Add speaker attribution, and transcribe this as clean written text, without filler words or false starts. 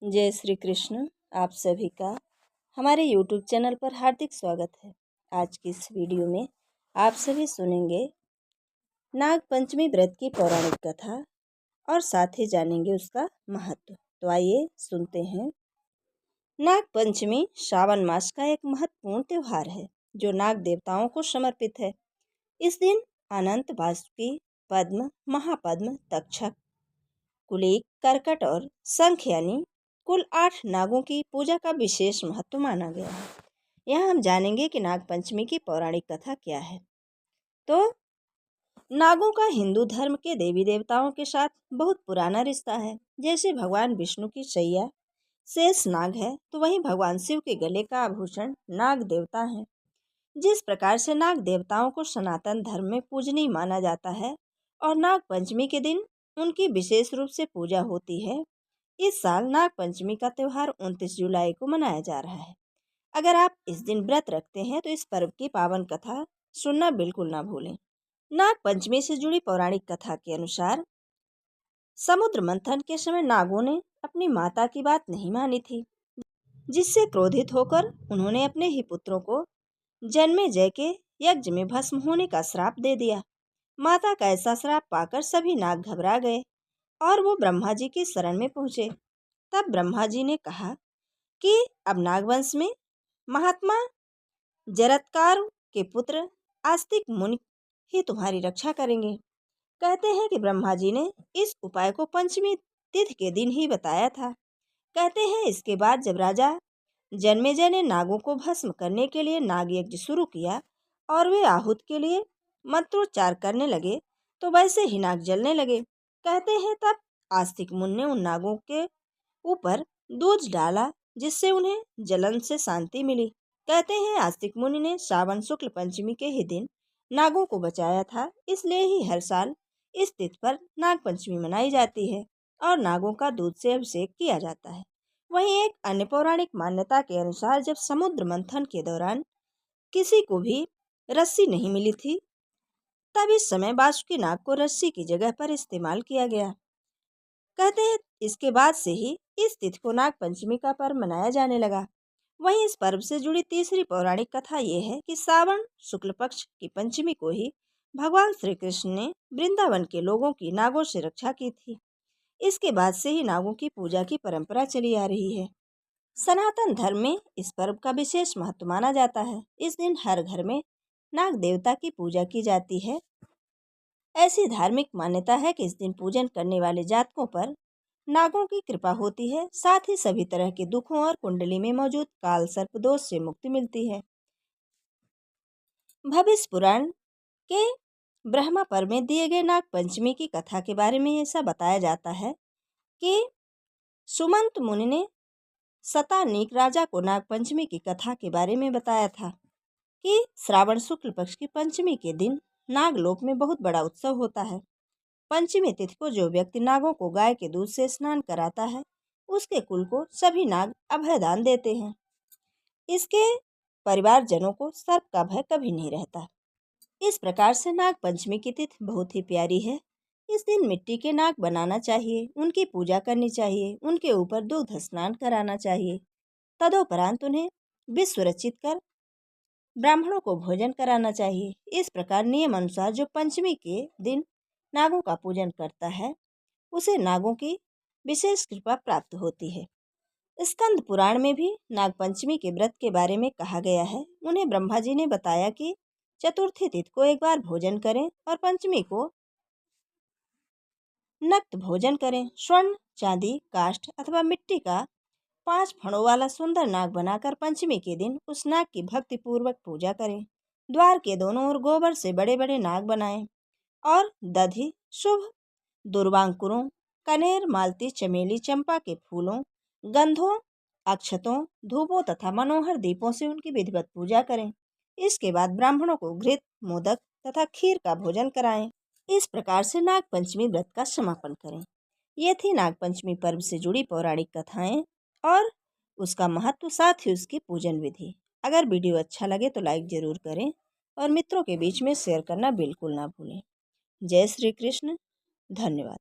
Speaker 1: जय श्री कृष्ण। आप सभी का हमारे YouTube चैनल पर हार्दिक स्वागत है। आज की इस वीडियो में आप सभी सुनेंगे नाग पंचमी व्रत की पौराणिक कथा और साथ ही जानेंगे उसका महत्व। तो आइए सुनते हैं। नाग पंचमी श्रावण मास का एक महत्वपूर्ण त्योहार है जो नाग देवताओं को समर्पित है। इस दिन अनंत, वासुकी, पद्म, महापद्म, तक्षक, कुलिक, कर्कट और शंख यानी कुल 8 नागों की पूजा का विशेष महत्व माना गया है। यहाँ हम जानेंगे कि नाग पंचमी की पौराणिक कथा क्या है। तो नागों का हिंदू धर्म के देवी देवताओं के साथ बहुत पुराना रिश्ता है। जैसे भगवान विष्णु की शैया शेष नाग है, तो वहीं भगवान शिव के गले का आभूषण नाग देवता है। जिस प्रकार से नाग देवताओं को सनातन धर्म में पूजनीय माना जाता है और नाग पंचमी के दिन उनकी विशेष रूप से पूजा होती है, इस साल नाग पंचमी का त्यौहार 29 जुलाई को मनाया जा रहा है। अगर आप इस दिन व्रत रखते हैं तो इस पर्व की पावन कथा सुनना बिल्कुल ना भूलें। नाग पंचमी से जुड़ी पौराणिक कथा के अनुसार समुद्र मंथन के समय नागों ने अपनी माता की बात नहीं मानी थी, जिससे क्रोधित होकर उन्होंने अपने ही पुत्रों को जन्मेजय के यज्ञ में भस्म होने का श्राप दे दिया। माता का ऐसा श्राप पाकर सभी नाग घबरा गए और वो ब्रह्मा जी की शरण में पहुंचे। तब ब्रह्मा जी ने कहा कि अब नागवंश में महात्मा जरत्कार के पुत्र आस्तिक मुनि ही तुम्हारी रक्षा करेंगे। कहते हैं कि ब्रह्मा जी ने इस उपाय को पंचमी तिथि के दिन ही बताया था। कहते हैं इसके बाद जब राजा जन्मेजय ने नागों को भस्म करने के लिए नाग यज्ञ शुरू किया और वे आहूत के लिए मंत्रोच्चार करने लगे, तो वैसे ही नाग जलने लगे। कहते हैं तब आस्तिक मुनि ने उन नागों के ऊपर दूध डाला, जिससे उन्हें जलन से शांति मिली। कहते हैं आस्तिक मुनि ने श्रावण शुक्ल पंचमी के ही दिन नागों को बचाया था, इसलिए ही हर साल इस तिथि पर नाग पंचमी मनाई जाती है और नागों का दूध से अभिषेक किया जाता है। वहीं एक अन्य पौराणिक मान्यता के अनुसार जब समुद्र मंथन के दौरान किसी को भी रस्सी नहीं मिली थी, तब इस समय वासुकी नाग को रस्सी की जगह पर इस्तेमाल किया गया। कहते हैं इसके बाद से ही इस तिथि को नाग पंचमी का पर्व मनाया जाने लगा। वहीं इस पर्व से जुड़ी तीसरी पौराणिक कथा ये है कि श्रावण शुक्ल पक्ष की पंचमी को ही भगवान श्री कृष्ण ने वृंदावन के लोगों की नागों से रक्षा की थी। इसके बाद से ही नागों की पूजा की परंपरा चली आ रही है। सनातन धर्म में इस पर्व का विशेष महत्व माना जाता है। इस दिन हर घर में नाग देवता की पूजा की जाती है। ऐसी धार्मिक मान्यता है कि इस दिन पूजन करने वाले जातकों पर नागों की कृपा होती है। साथ ही सभी तरह के दुखों और कुंडली में मौजूद काल सर्प दोष से मुक्ति मिलती है। भविष्य पुराण के ब्रह्मा पर्व में दिए गए नाग पंचमी की कथा के बारे में ऐसा बताया जाता है कि सुमंत मुनि ने शतानीक राजा को नाग पंचमी की कथा के बारे में बताया था कि श्रावण शुक्ल पक्ष की पंचमी के दिन नागलोक में बहुत बड़ा उत्सव होता है। पंचमी तिथि को जो व्यक्ति नागों को गाय के दूध से स्नान कराता है, उसके कुल को सभी नाग अभयदान देते हैं। इसके परिवारजनों को सर्प का भय कभी नहीं रहता। इस प्रकार से नाग पंचमी की तिथि बहुत ही प्यारी है। इस दिन मिट्टी के नाग बनाना चाहिए, उनकी पूजा करनी चाहिए, उनके ऊपर दूध स्नान कराना चाहिए। तदोपरांत उन्हें विश्वरचित कर ब्राह्मणों को भोजन कराना चाहिए। इस प्रकार नियम अनुसार जो पंचमी के दिन नागों का पूजन करता है, उसे नागों की विशेष कृपा प्राप्त होती है। स्कंद पुराण में भी नाग पंचमी के व्रत के बारे में कहा गया है। उन्हें ब्रह्मा जी ने बताया कि चतुर्थी तिथि को एक बार भोजन करें और पंचमी को नक्त भोजन करें। स्वर्ण, चांदी, काष्ठ अथवा मिट्टी का 5 फणों वाला सुंदर नाग बनाकर पंचमी के दिन उस नाग की भक्ति पूर्वक पूजा करें। द्वार के दोनों ओर गोबर से बड़े बड़े नाग बनाएं और दधि, शुभ दुर्वांकुरों, कनेर, मालती, चमेली, चंपा के फूलों, गंधों, अक्षतों, धूपों तथा मनोहर दीपों से उनकी विधिवत पूजा करें। इसके बाद ब्राह्मणों को घृत, मोदक तथा खीर का भोजन कराएं। इस प्रकार से नाग पंचमी व्रत का समापन करें। ये थी नाग पंचमी पर्व से जुड़ी पौराणिक कथाएं और उसका महत्व, साथ ही उसकी पूजन विधि। अगर वीडियो अच्छा लगे तो लाइक जरूर करें और मित्रों के बीच में शेयर करना बिल्कुल ना भूलें। जय श्री कृष्ण। धन्यवाद।